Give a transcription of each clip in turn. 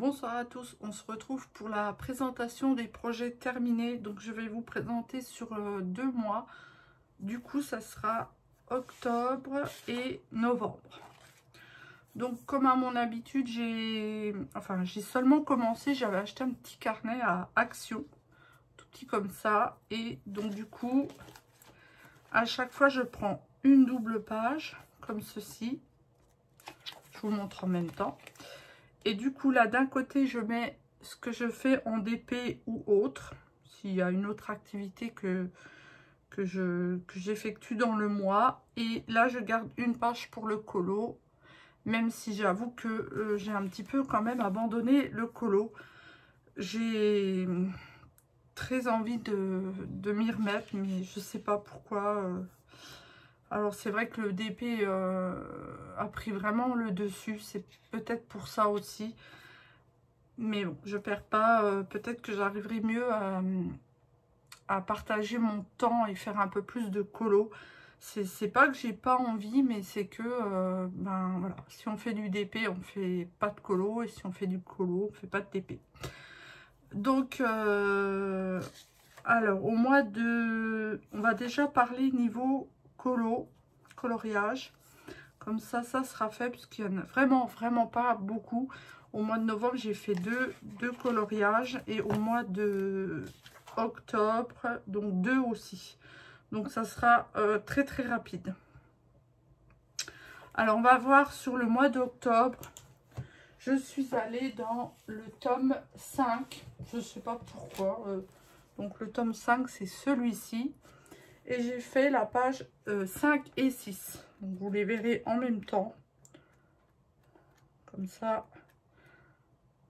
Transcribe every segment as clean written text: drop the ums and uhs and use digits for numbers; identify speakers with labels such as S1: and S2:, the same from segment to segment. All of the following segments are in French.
S1: Bonsoir à tous, on se retrouve pour la présentation des projets terminés. Donc je vais vous présenter sur 2 mois. Du coup ça sera octobre et novembre. Donc comme à mon habitude, j'ai seulement commencé, j'avais acheté un petit carnet à Action, tout petit comme ça. Et donc du coup, à chaque fois je prends une double page, comme ceci. Je vous montre en même temps. Et du coup, là, d'un côté, je mets ce que je fais en DP ou autre. S'il y a une autre activité que j'effectue dans le mois. Et là, je garde une page pour le colo. Même si j'avoue que j'ai un petit peu quand même abandonné le colo. J'ai très envie de m'y remettre, mais je sais pas pourquoi. Alors, c'est vrai que le DP a pris vraiment le dessus. C'est peut-être pour ça aussi. Mais bon, je perds pas. Peut-être que j'arriverai mieux à partager mon temps et faire un peu plus de colo. C'est pas que j'ai pas envie, mais c'est que, ben voilà, si on fait du DP, on fait pas de colo. Et si on fait du colo, on fait pas de DP. Donc, alors, au mois de... On va déjà parler niveau coloriage. Comme ça sera fait, puisqu'il y en a vraiment pas beaucoup. Au mois de novembre, j'ai fait deux coloriages. Et au mois de octobre, donc 2 aussi. Donc, ça sera très rapide. Alors, on va voir sur le mois d'octobre. Je suis allée dans le tome 5. Je ne sais pas pourquoi. Donc, le tome 5, c'est celui-ci. Et j'ai fait la page 5 et 6. Donc, vous les verrez en même temps. Comme ça.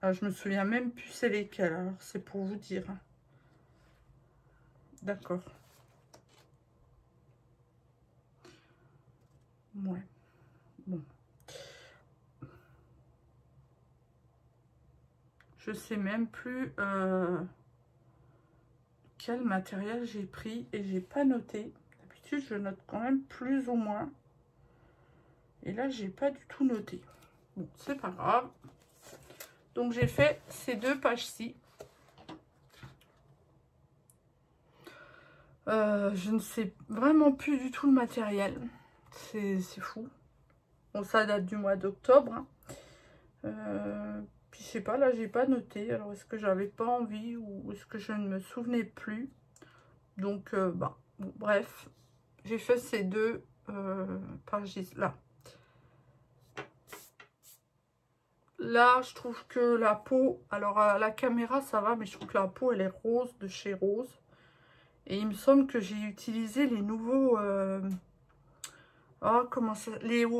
S1: Ah, je me souviens même plus c'est lesquels. Alors, c'est pour vous dire. D'accord. Ouais. Bon. Je sais même plus quel matériel j'ai pris. Et j'ai pas noté. D'habitude, je note quand même plus ou moins. Et là, j'ai pas du tout noté. Bon, c'est pas grave. Donc, j'ai fait ces 2 pages-ci. Je ne sais vraiment plus du tout le matériel. C'est fou. Bon, ça date du mois d'octobre. Hein. Puis, je sais pas, là, j'ai pas noté. Alors, est-ce que j'avais pas envie ou est-ce que je ne me souvenais plus? Donc, bah, bon, bref. J'ai fait ces 2 pages-là. Là, je trouve que la peau, alors à la caméra ça va, mais je trouve que la peau elle est rose de chez Rose. Et il me semble que j'ai utilisé les nouveaux, oh comment ça, les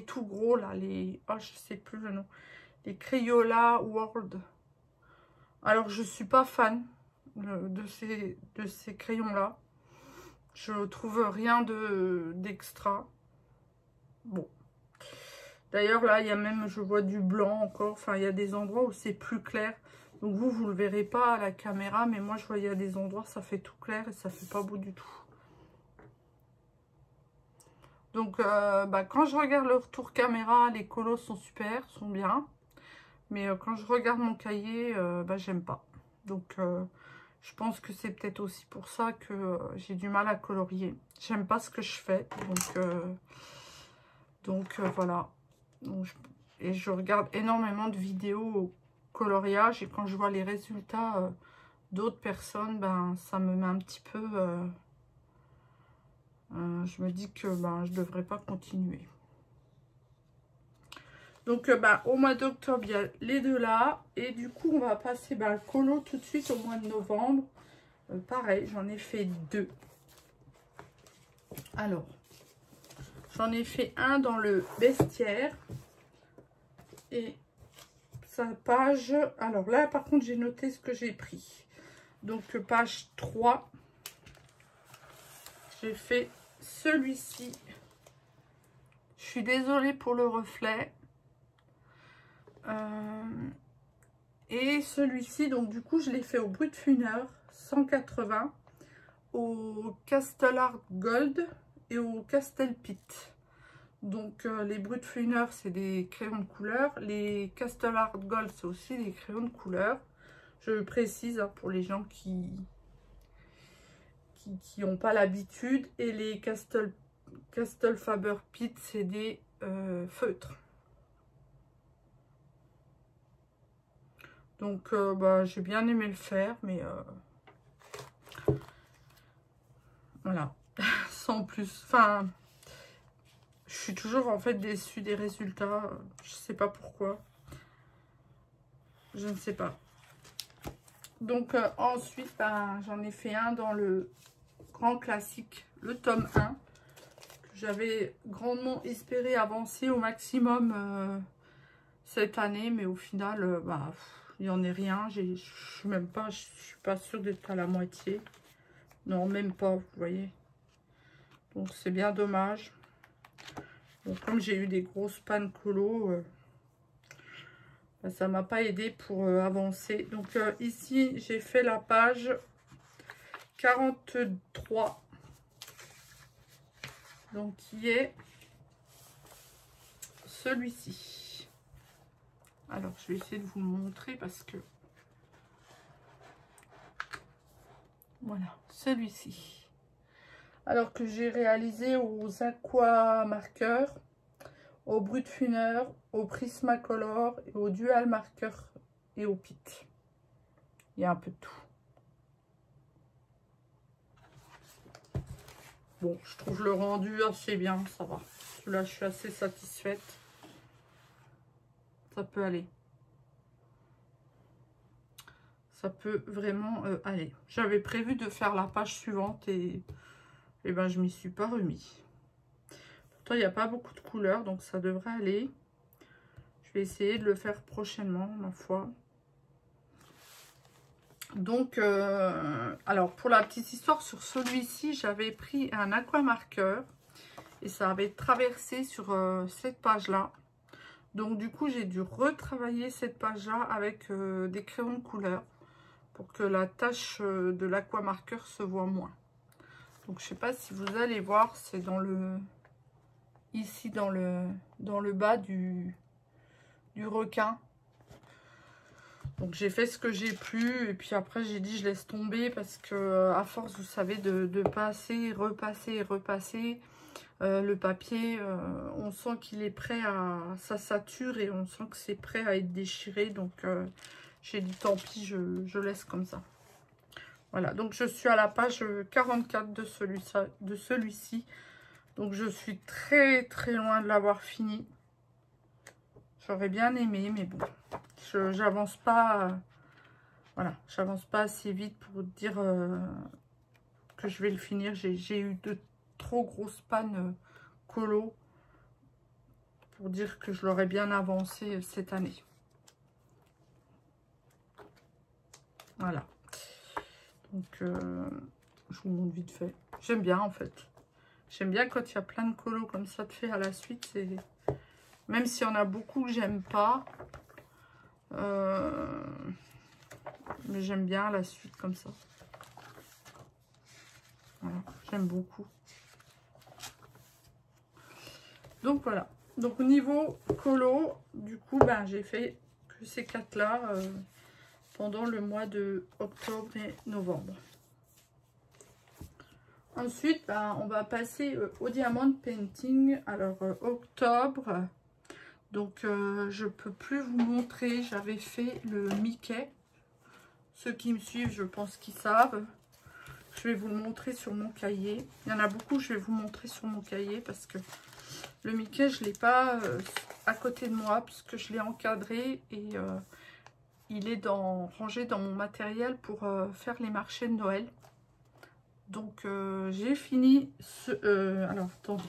S1: tout gros là, oh je sais plus le nom, les Crayola World. Alors je suis pas fan de ces crayons là. Je trouve rien d'extra. Bon. D'ailleurs, là, il y a même, je vois du blanc encore. Enfin, il y a des endroits où c'est plus clair. Donc, vous le verrez pas à la caméra. Mais moi, je vois, il y a des endroits, ça fait tout clair et ça fait pas beau du tout. Donc, bah, quand je regarde le retour caméra, les colos sont super, sont bien. Mais quand je regarde mon cahier, bah, j'aime pas. Donc, je pense que c'est peut-être aussi pour ça que j'ai du mal à colorier. J'aime pas ce que je fais. Donc voilà. Donc, et je regarde énormément de vidéos au coloriage. Et quand je vois les résultats d'autres personnes, ben, ça me met un petit peu... je me dis que ben, je ne devrais pas continuer. Donc, ben, au mois d'octobre, il y a les 2 là. Et du coup, on va passer ben, le colo tout de suite au mois de novembre. Pareil, j'en ai fait 2. Alors, j'en ai fait un dans le vestiaire. Et sa page... Alors là, par contre, j'ai noté ce que j'ai pris. Donc, page 3. J'ai fait celui-ci. Je suis désolée pour le reflet. Et celui-ci, donc du coup, je l'ai fait au Brutfuner 180, au Castle Art Gold et au Castel Pit. Donc les Brutfliner, c'est des crayons de couleur. Les Castle Art Gold, c'est aussi des crayons de couleur. Je précise hein, pour les gens qui n'ont pas l'habitude. Et les Castle Faber Pit, c'est des feutres. Donc bah, j'ai bien aimé le faire, mais voilà, sans plus. Enfin, je suis toujours en fait déçue des résultats. Je sais pas pourquoi. Je ne sais pas. Donc ensuite, ben, j'en ai fait un dans le grand classique, le tome 1. Que j'avais grandement espéré avancer au maximum cette année. Mais au final, bah, il n'y en est rien. Je suis pas sûre d'être à la moitié. Non, même pas, vous voyez. Donc c'est bien dommage. Donc comme j'ai eu des grosses pannes colo, ça m'a pas aidé pour avancer. Donc ici, j'ai fait la page 43. Donc qui est celui-ci. Alors je vais essayer de vous le montrer parce que... Voilà, celui-ci. Alors que j'ai réalisé aux aqua marqueurs, au Brutfliner, au Prismacolor, et au dual marqueur et au Pit. Il y a un peu de tout. Bon, je trouve le rendu assez bien, ça va. Là, je suis assez satisfaite. Ça peut aller. Ça peut vraiment aller. J'avais prévu de faire la page suivante et ben, je m'y suis pas remis. Pourtant, il n'y a pas beaucoup de couleurs, donc ça devrait aller. Je vais essayer de le faire prochainement, ma foi. Donc, alors pour la petite histoire sur celui-ci, j'avais pris un aqua marqueur et ça avait traversé sur cette page-là. Donc du coup, j'ai dû retravailler cette page-là avec des crayons de couleur pour que la tache de l'aqua marqueur se voit moins. Donc je sais pas si vous allez voir, c'est dans le ici dans le bas du requin. Donc j'ai fait ce que j'ai pu et puis après j'ai dit je laisse tomber parce que à force vous savez de passer, repasser et repasser le papier, on sent qu'il est prêt à ça sature et on sent que c'est prêt à être déchiré. Donc j'ai dit tant pis, je laisse comme ça. Voilà, donc je suis à la page 44 de celui-ci. Donc je suis très très loin de l'avoir fini. J'aurais bien aimé, mais bon, j'avance pas. Voilà, j'avance pas assez vite pour dire que je vais le finir. J'ai eu de trop grosses pannes colo pour dire que je l'aurais bien avancé cette année. Voilà. Donc, je vous montre vite fait. J'aime bien en fait. J'aime bien quand il y a plein de colos comme ça de fait à la suite. Même s'il y en a beaucoup que j'aime pas. Mais j'aime bien la suite comme ça. Voilà, j'aime beaucoup. Donc voilà. Donc au niveau colo, du coup, ben, j'ai fait que ces 4 là pendant le mois de octobre et novembre. Ensuite, ben, on va passer au diamond painting. Alors octobre. Donc, je peux plus vous montrer. J'avais fait le Mickey. Ceux qui me suivent, je pense qu'ils savent. Je vais vous le montrer sur mon cahier. Il y en a beaucoup, je vais vous montrer sur mon cahier parce que le Mickey, je ne l'ai pas à côté de moi puisque je l'ai encadré et il est rangé dans mon matériel pour faire les marchés de Noël. Donc, j'ai fini alors, attendez.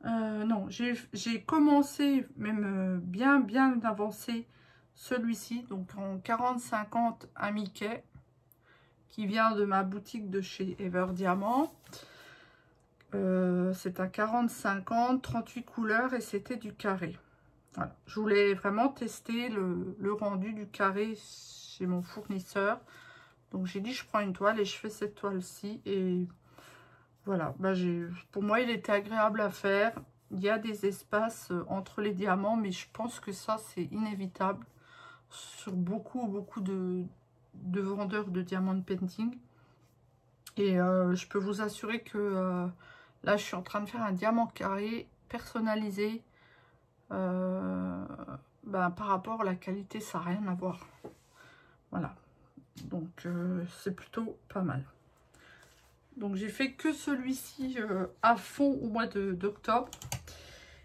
S1: Non, j'ai commencé, même bien avancé, celui-ci, donc en 40-50 à Mickey, qui vient de ma boutique de chez Ever Diamant. C'est un 40-50, 38 couleurs et c'était du carré. Voilà. Je voulais vraiment tester le rendu du carré chez mon fournisseur. Donc j'ai dit je prends une toile et je fais cette toile-ci et... Voilà, bah pour moi il était agréable à faire. Il y a des espaces entre les diamants, mais je pense que ça, c'est inévitable sur beaucoup de vendeurs de diamant painting. Et je peux vous assurer que là, je suis en train de faire un diamant carré personnalisé. Par rapport à la qualité, ça n'a rien à voir. Voilà. Donc, c'est plutôt pas mal. Donc, j'ai fait que celui-ci à fond au mois d'octobre.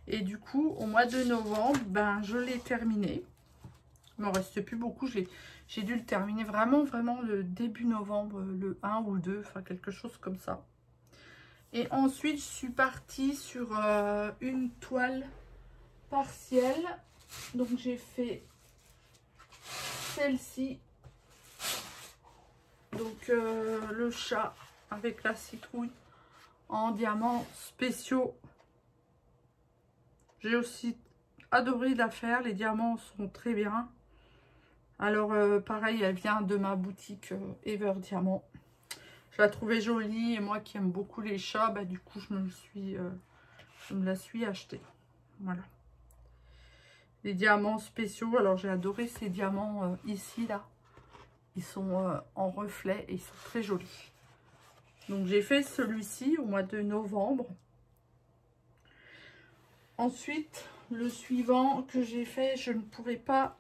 S1: Et du coup, au mois de novembre, je l'ai terminé. Il m'en reste plus beaucoup. J'ai dû le terminer vraiment le début novembre, le 1 ou le 2, enfin quelque chose comme ça. Et ensuite, je suis partie sur une toile partielle. Donc, j'ai fait celle-ci. Donc, le chat avec la citrouille en diamants spéciaux. J'ai aussi adoré la faire. Les diamants sont très bien. Alors, pareil, elle vient de ma boutique Ever Diamant. Je la trouvais jolie et moi qui aime beaucoup les chats, du coup, je me la suis achetée. Voilà. Les diamants spéciaux. Alors, j'ai adoré ces diamants ici, là. Ils sont en reflet et ils sont très jolis. Donc, j'ai fait celui-ci au mois de novembre. Ensuite, le suivant que j'ai fait, je ne pourrais pas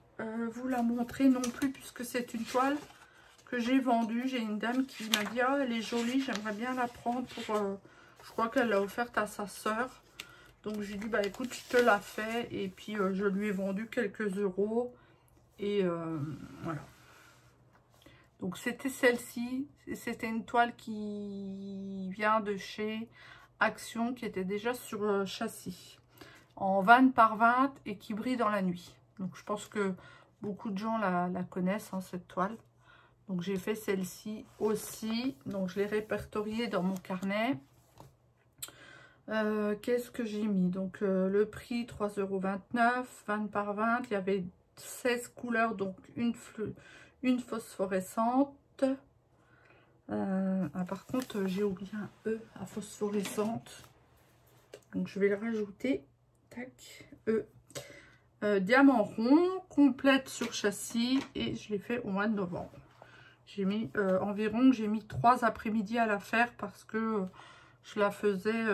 S1: vous la montrer non plus puisque c'est une toile que j'ai vendue. J'ai une dame qui m'a dit « Ah, elle est jolie, j'aimerais bien la prendre pour... je crois qu'elle l'a offerte à sa sœur. Donc, j'ai dit « Bah, écoute, je te la fais. » Et puis, je lui ai vendu quelques euros. Et voilà. Donc, c'était celle-ci. C'était une toile qui vient de chez Action, qui était déjà sur châssis. En 20 par 20 et qui brille dans la nuit. Donc, je pense que beaucoup de gens la connaissent, hein, cette toile. Donc, j'ai fait celle-ci aussi. Donc, je l'ai répertoriée dans mon carnet. Qu'est-ce que j'ai mis? Donc, le prix, 3,29 €, 20 par 20. Il y avait 16 couleurs, donc une phosphorescente. Par contre, j'ai oublié un E à phosphorescente. Donc, je vais le rajouter. Tac, E. Diamant rond, complète sur châssis. Et je l'ai fait au mois de novembre. J'ai mis environ, j'ai mis 3 après-midi à la faire parce que je la faisais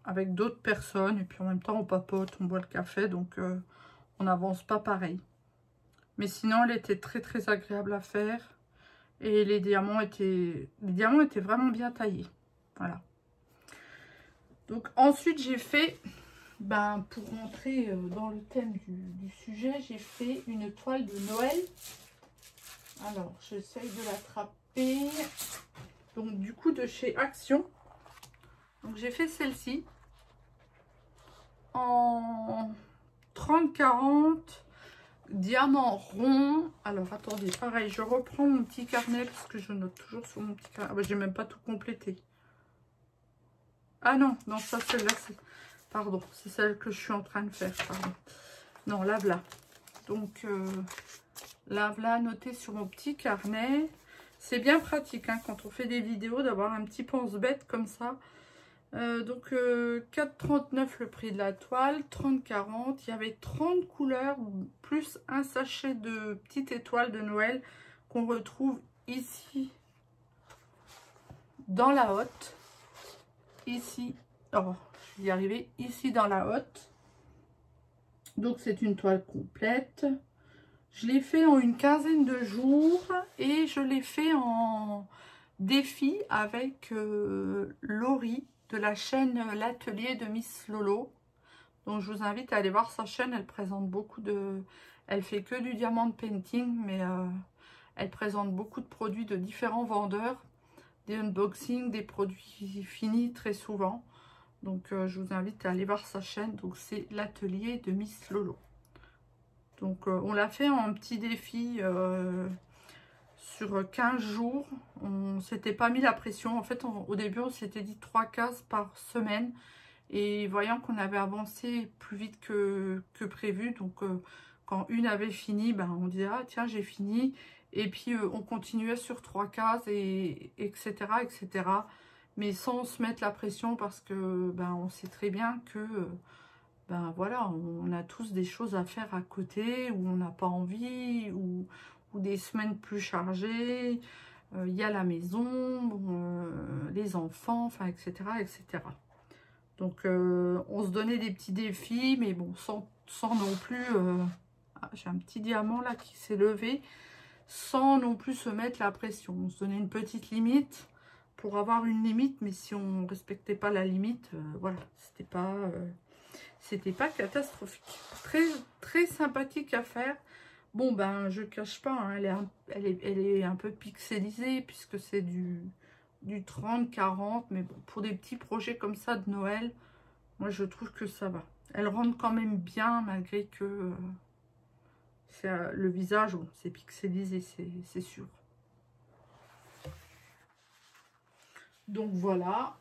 S1: avec d'autres personnes. Et puis en même temps, on papote, on boit le café. Donc, on n'avance pas pareil. Mais sinon, elle était très agréable à faire. Et les diamants étaient vraiment bien taillés. Voilà. Donc, ensuite, j'ai fait... pour rentrer dans le thème du sujet, j'ai fait une toile de Noël. Alors, j'essaye de l'attraper. Donc, du coup, de chez Action. Donc, j'ai fait celle-ci. En 30-40. Diamant rond. Alors, attendez, pareil, je reprends mon petit carnet parce que je note toujours sur mon petit carnet. Ah, j'ai même pas tout complété. Ah non, ça, celle-là, c'est... Pardon, c'est celle que je suis en train de faire, pardon. Non, la voilà. Donc, la voilà notée sur mon petit carnet. C'est bien pratique, hein, quand on fait des vidéos, d'avoir un petit pense-bête comme ça. Donc, 4,39 € le prix de la toile, 30-40. Il y avait 30 couleurs, plus un sachet de petites étoiles de Noël qu'on retrouve ici, dans la hotte. Ici, oh, je vais y arriver, ici dans la hotte. Donc, c'est une toile complète. Je l'ai fait en une quinzaine de jours et je l'ai fait en défi avec Laurie de la chaîne L'Atelier de Miss Lolo. Donc, je vous invite à aller voir sa chaîne. Elle présente beaucoup de... Elle fait que du diamant painting, mais elle présente beaucoup de produits de différents vendeurs. Des unboxings, des produits finis très souvent. Donc, je vous invite à aller voir sa chaîne. Donc, c'est L'Atelier de Miss Lolo. Donc, on l'a fait en petit défi sur 15 jours. On s'était pas mis la pression. En fait, au début, on s'était dit 3 cases par semaine. Et voyant qu'on avait avancé plus vite que prévu, donc quand une avait fini, on disait « Ah, tiens, j'ai fini ». Et puis, on continuait sur 3 cases, etc. mais sans se mettre la pression parce que ben, on sait très bien que ben voilà, on a tous des choses à faire à côté, où on n'a pas envie, ou des semaines plus chargées. Il y a la maison, bon, les enfants, enfin, etc., etc. Donc, on se donnait des petits défis, mais bon, sans non plus... Ah, j'ai un petit diamant là qui s'est levé, sans non plus se mettre la pression. On se donnait une petite limite pour avoir une limite, mais si on ne respectait pas la limite, voilà, c'était pas catastrophique. Très, très sympathique à faire. Bon, ben, je cache pas, hein, elle est un peu pixelisée, puisque c'est du 30-40, mais bon, pour des petits projets comme ça de Noël, moi, je trouve que ça va. Elle rentre quand même bien, malgré que le visage, bon, c'est pixelisé, c'est sûr. Donc, voilà.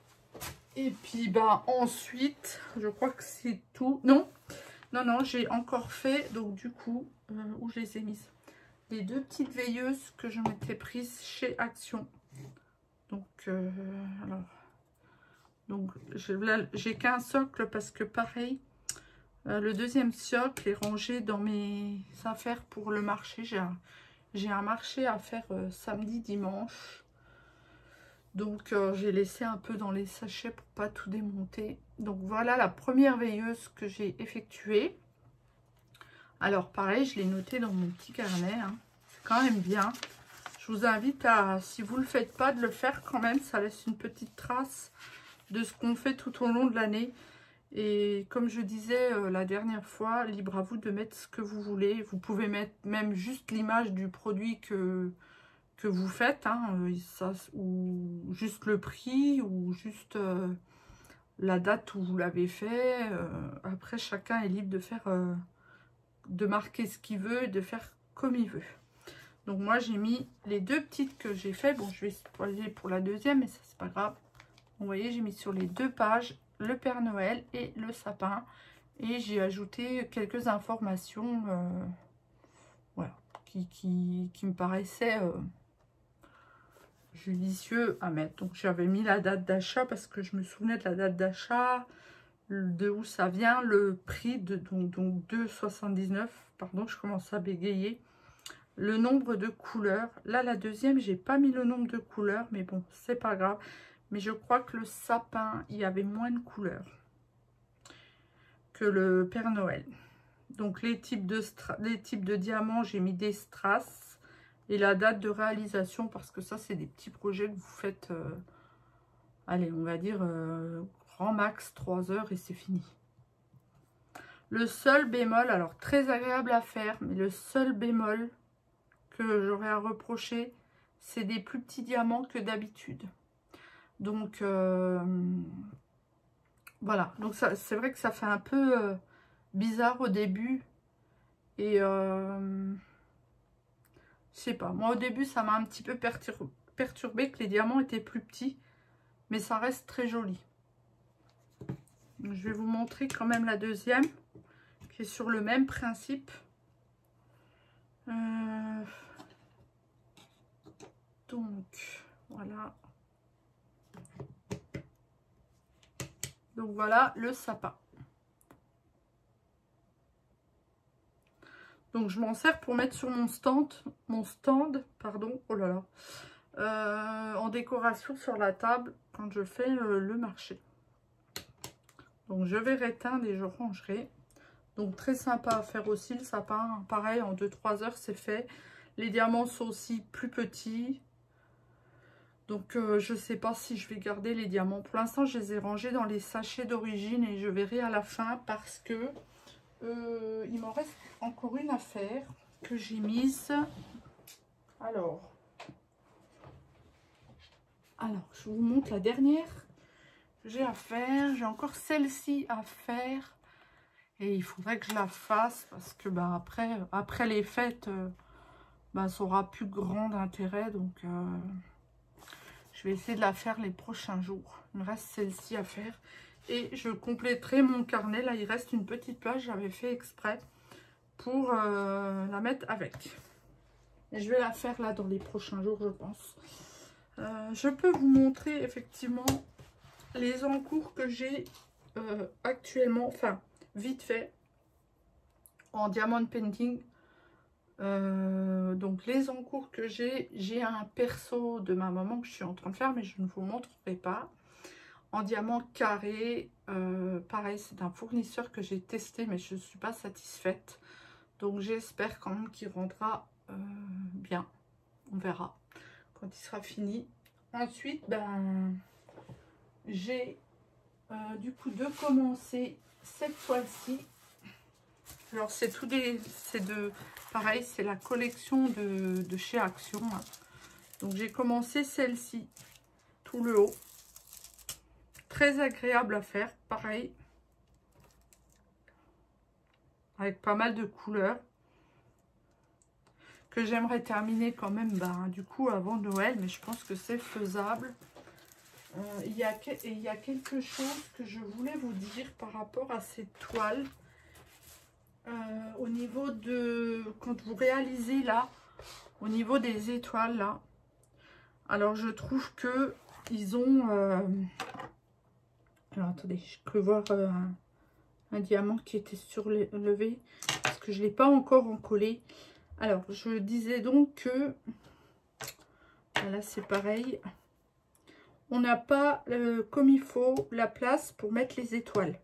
S1: Et puis, ben, ensuite, je crois que c'est tout. Non, j'ai encore fait, donc du coup, où je les ai mises, les deux petites veilleuses que je m'étais prises chez Action. Donc, alors, donc j'ai qu'un socle parce que pareil, le deuxième socle est rangé dans mes affaires pour le marché. J'ai un marché à faire samedi, dimanche. Donc, j'ai laissé un peu dans les sachets pour pas tout démonter. Donc, voilà la première veilleuse que j'ai effectuée. Alors, pareil, je l'ai noté dans mon petit carnet. Hein. C'est quand même bien. Je vous invite à, si vous ne le faites pas, de le faire quand même. Ça laisse une petite trace de ce qu'on fait tout au long de l'année. Et comme je disais la dernière fois, libre à vous de mettre ce que vous voulez. Vous pouvez mettre même juste l'image du produit que vous faites, hein, ou juste le prix, ou juste la date où vous l'avez fait. Après, chacun est libre de faire, de marquer ce qu'il veut et de faire comme il veut. Donc moi, j'ai mis les deux petites que j'ai fait. Bon, je vais spoiler pour la deuxième, mais ça, c'est pas grave. Vous voyez, j'ai mis sur les deux pages le Père Noël et le sapin. Et j'ai ajouté quelques informations voilà, qui me paraissaient judicieux à mettre. Donc j'avais mis la date d'achat parce que je me souvenais de la date d'achat, de où ça vient, le prix de donc 2,79. Pardon, je commence à bégayer. Le nombre de couleurs. Là, la deuxième, j'ai pas mis le nombre de couleurs, mais bon, c'est pas grave. Mais je crois que le sapin, il y avait moins de couleurs que le Père Noël. Donc les types de diamants, j'ai mis des strass. Et la date de réalisation, parce que ça, c'est des petits projets que vous faites, allez, on va dire, grand max 3 heures et c'est fini. Le seul bémol, alors très agréable à faire, mais le seul bémol que j'aurais à reprocher, c'est des plus petits diamants que d'habitude. Donc, voilà. Donc, c'est vrai que ça fait un peu bizarre au début. Et, je sais pas. Moi, au début, ça m'a un petit peu perturbé que les diamants étaient plus petits. Mais ça reste très joli. Donc, je vais vous montrer quand même la deuxième, qui est sur le même principe. Donc, voilà. Donc, voilà le sapin. Donc, je m'en sers pour mettre sur mon stand, pardon, oh là là, en décoration sur la table quand je fais le marché. Donc, je vais réteindre et je rangerai. Donc, très sympa à faire aussi le sapin. Pareil, en 2-3 heures, c'est fait. Les diamants sont aussi plus petits. Donc, je ne sais pas si je vais garder les diamants. Pour l'instant, je les ai rangés dans les sachets d'origine et je verrai à la fin parce que il m'en reste encore une affaire que j'ai mise. Alors, je vous montre la dernière que j'ai à faire. J'ai encore celle-ci à faire. Et il faudrait que je la fasse parce que bah, après les fêtes, bah, ça aura plus grand intérêt. Donc, je vais essayer de la faire les prochains jours. Il me reste celle-ci à faire. Et je compléterai mon carnet. Là, il reste une petite page. J'avais fait exprès pour la mettre avec. Et je vais la faire là dans les prochains jours, je pense. Je peux vous montrer effectivement les encours que j'ai actuellement, enfin vite fait, en diamond painting. Donc les encours que j'ai un perso de ma maman que je suis en train de faire, mais je ne vous montrerai pas. En diamant carré, pareil, c'est un fournisseur que j'ai testé, mais je ne suis pas satisfaite. Donc j'espère quand même qu'il rendra bien. On verra quand il sera fini. Ensuite, ben, j'ai du coup de commencer cette toile-ci. Alors c'est tout des... c'est de... Pareil, c'est la collection de chez Action. Hein. Donc j'ai commencé celle-ci, tout le haut. Très agréable à faire, pareil. Avec pas mal de couleurs. Que j'aimerais terminer quand même, ben, du coup, avant Noël. Mais je pense que c'est faisable. Il y a quelque chose que je voulais vous dire par rapport à ces toiles. Au niveau de... Quand vous réalisez là, au niveau des étoiles là. Alors je trouve que ils ont... Alors attendez, je peux voir un diamant qui était surlevé. Parce que je ne l'ai pas encore encollé. Alors je disais donc que... Là c'est pareil. On n'a pas comme il faut la place pour mettre les étoiles.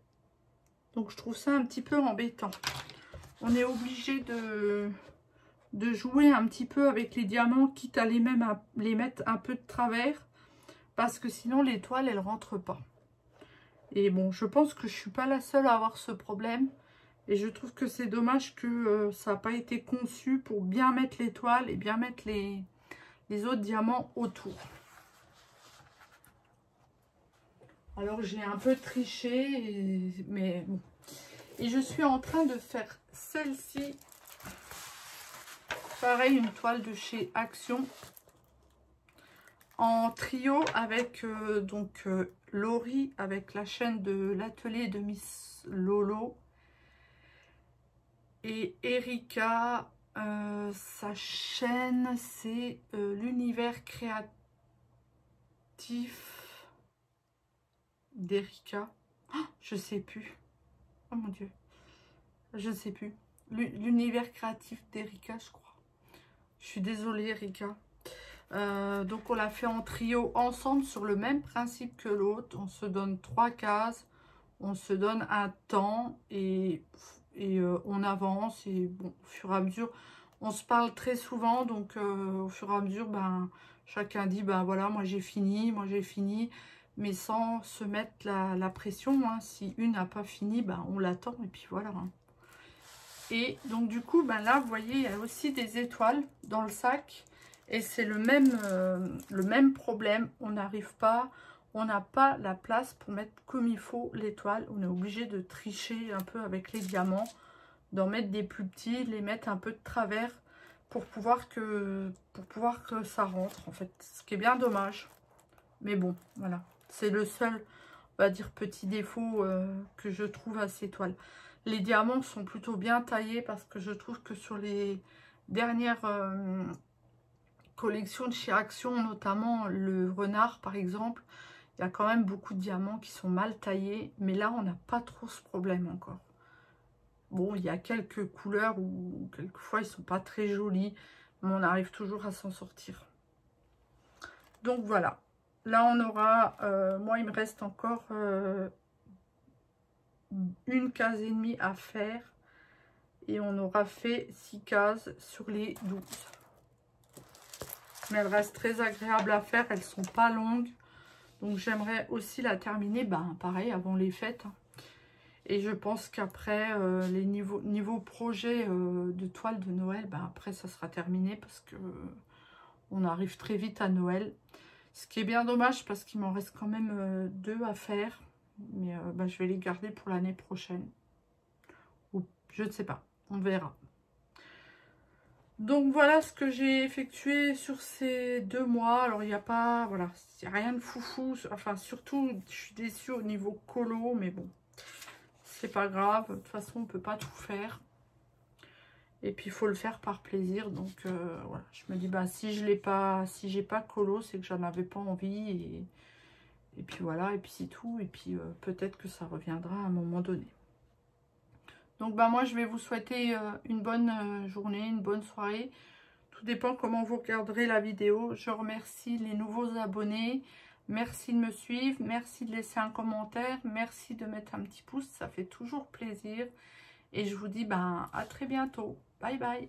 S1: Donc je trouve ça un petit peu embêtant. On est obligé de jouer un petit peu avec les diamants, quitte à les mettre un peu de travers. Parce que sinon l'étoile elle rentre pas. Et bon, je pense que je suis pas la seule à avoir ce problème. Et je trouve que c'est dommage que ça n'a pas été conçu pour bien mettre l'étoile et bien mettre les autres diamants autour. Alors j'ai un peu triché, mais bon. Et je suis en train de faire celle-ci. Pareil, une toile de chez Action. En trio avec Laurie, avec la chaîne de l'atelier de Miss Lolo. Et Erika, sa chaîne, c'est l'univers créatif d'Erika. Oh, je sais plus. Oh mon Dieu. Je sais plus. L'univers créatif d'Erika, je crois. Je suis désolée, Erika. Donc, on l'a fait en trio ensemble sur le même principe que l'autre. On se donne 3 cases. On se donne un temps et on avance. Et bon, au fur et à mesure, on se parle très souvent. Donc, au fur et à mesure, ben, chacun dit, ben voilà, moi j'ai fini, mais sans se mettre la pression. Hein. Si une n'a pas fini, ben, on l'attend et puis voilà. Hein. Et donc du coup, ben là, vous voyez, il y a aussi des étoiles dans le sac. Et c'est le même problème. On n'arrive pas, on n'a pas la place pour mettre comme il faut l'étoile. On est obligé de tricher un peu avec les diamants, d'en mettre des plus petits, les mettre un peu de travers pour pouvoir que ça rentre en fait. Ce qui est bien dommage. Mais bon, voilà. C'est le seul, on va dire, petit défaut que je trouve à ces toiles. Les diamants sont plutôt bien taillés parce que je trouve que sur les dernières collections de chez Action, notamment le renard par exemple, il y a quand même beaucoup de diamants qui sont mal taillés. Mais là, on n'a pas trop ce problème encore. Bon, il y a quelques couleurs où quelquefois ils sont pas très jolis, mais on arrive toujours à s'en sortir. Donc voilà. Là, on aura, moi il me reste encore... une case et demie à faire et on aura fait 6 cases sur les 12. Mais elles restent très agréables à faire, elles sont pas longues, donc j'aimerais aussi la terminer, ben pareil, avant les fêtes. Et je pense qu'après les niveau projet de toile de Noël, ben après ça sera terminé parce que on arrive très vite à Noël, ce qui est bien dommage parce qu'il m'en reste quand même 2 à faire. Mais bah, je vais les garder pour l'année prochaine. Ou je ne sais pas. On verra. Donc voilà ce que j'ai effectué sur ces 2 mois. Alors il n'y a pas... Voilà. Il n'y a rien de foufou. Enfin surtout je suis déçue au niveau colo. Mais bon. C'est pas grave. De toute façon on ne peut pas tout faire. Et puis il faut le faire par plaisir. Donc voilà, je me dis, bah, si j'ai pas colo, c'est que j'en avais pas envie. Et puis voilà, et puis c'est tout. Et puis peut-être que ça reviendra à un moment donné. Donc bah moi je vais vous souhaiter une bonne journée, une bonne soirée. Tout dépend comment vous regarderez la vidéo. Je remercie les nouveaux abonnés. Merci de me suivre. Merci de laisser un commentaire. Merci de mettre un petit pouce. Ça fait toujours plaisir. Et je vous dis ben, à très bientôt. Bye bye.